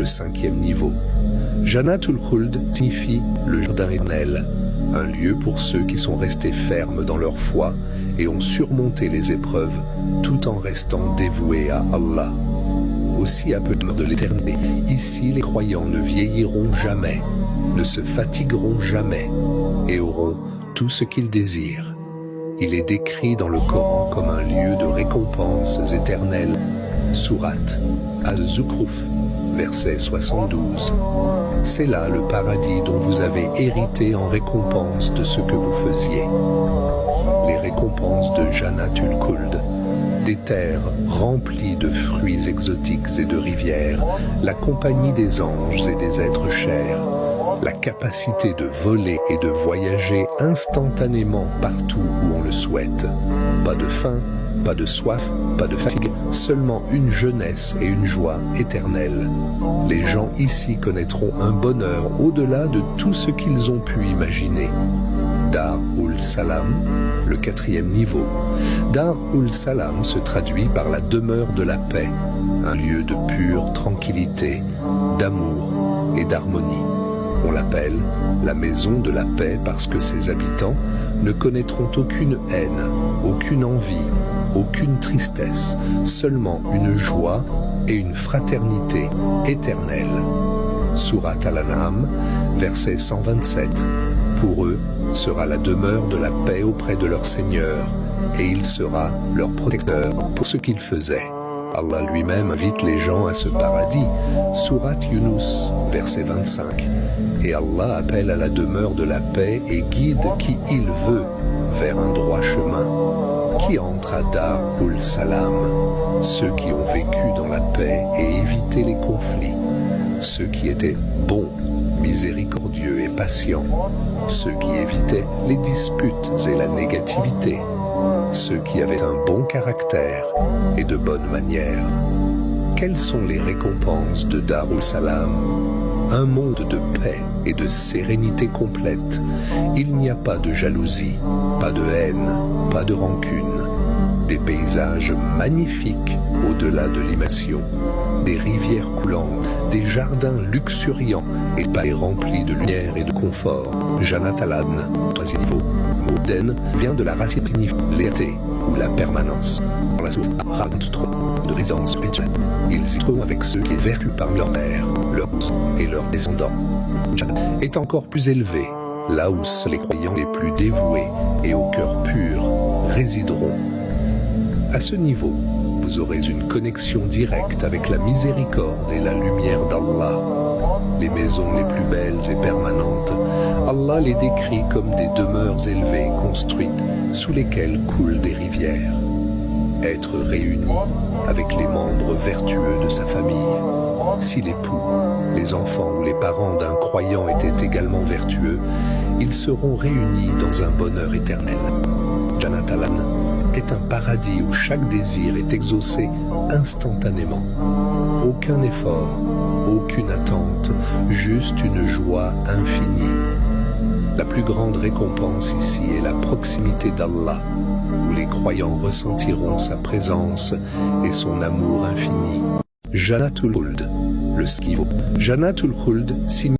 le 5e niveau. Jannatul Khuld signifie le jardin éternel, un lieu pour ceux qui sont restés fermes dans leur foi et ont surmonté les épreuves tout en restant dévoués à Allah. Aussi à peu de l'éternité, ici les croyants ne vieilliront jamais, ne se fatigueront jamais et auront tout ce qu'ils désirent. Il est décrit dans le Coran comme un lieu de récompenses éternelles. Sourate Az-Zukhruf, verset 72. C'est là le paradis dont vous avez hérité en récompense de ce que vous faisiez. Les récompenses de Jannatul Khuld, des terres remplies de fruits exotiques et de rivières, la compagnie des anges et des êtres chers, la capacité de voler et de voyager instantanément partout où on le souhaite. Pas de faim, pas de soif, pas de fatigue, seulement une jeunesse et une joie éternelle. Les gens ici connaîtront un bonheur au-delà de tout ce qu'ils ont pu imaginer. Dar ul Salam, le 4e niveau. Dar ul Salam se traduit par la demeure de la paix, un lieu de pure tranquillité, d'amour et d'harmonie. On l'appelle la maison de la paix parce que ses habitants ne connaîtront aucune haine, aucune envie, aucune tristesse, seulement une joie et une fraternité éternelle. Sourate Al-An'am, verset 127. Pour eux sera la demeure de la paix auprès de leur Seigneur, et il sera leur protecteur pour ce qu'ils faisaient. Allah lui-même invite les gens à ce paradis. Sourate Yunus, verset 25. Et Allah appelle à la demeure de la paix et guide qui il veut vers un droit chemin. Qui entre à Dar ul Salam? Ceux qui ont vécu dans la paix et évité les conflits. Ceux qui étaient bons, miséricordieux et patients. Ceux qui évitaient les disputes et la négativité. Ceux qui avaient un bon caractère et de bonnes manières. Quelles sont les récompenses de Dar ul Salam? Un monde de paix et de sérénité complète. Il n'y a pas de jalousie, pas de haine, pas de rancune. Des paysages magnifiques au-delà de l'imagination. Des rivières coulantes, des jardins luxuriants et palais remplis de lumière et de confort. Jannat Al-Adn, 3e niveau. Moden vient de la racine signifiant l'été ou la permanence. Dans la source Rad 3 de résidence spirituelle, ils y trouvent avec ceux qui sont vertus par leur père, leurs et leurs descendants. Jannat est encore plus élevé, là où les croyants les plus dévoués et au cœur pur résideront. À ce niveau, vous aurez une connexion directe avec la miséricorde et la lumière d'Allah. Les maisons les plus belles et permanentes, Allah les décrit comme des demeures élevées construites sous lesquelles coulent des rivières. Être réunis avec les membres vertueux de sa famille. Si l'époux, les enfants ou les parents d'un croyant étaient également vertueux, ils seront réunis dans un bonheur éternel. Jannat Al-Adn est un paradis où chaque désir est exaucé instantanément. Aucun effort, aucune attente, juste une joie infinie. La plus grande récompense ici est la proximité d'Allah, où les croyants ressentiront sa présence et son amour infini. Jannatul Khuld, le skivo. Jannatul Khuld signifie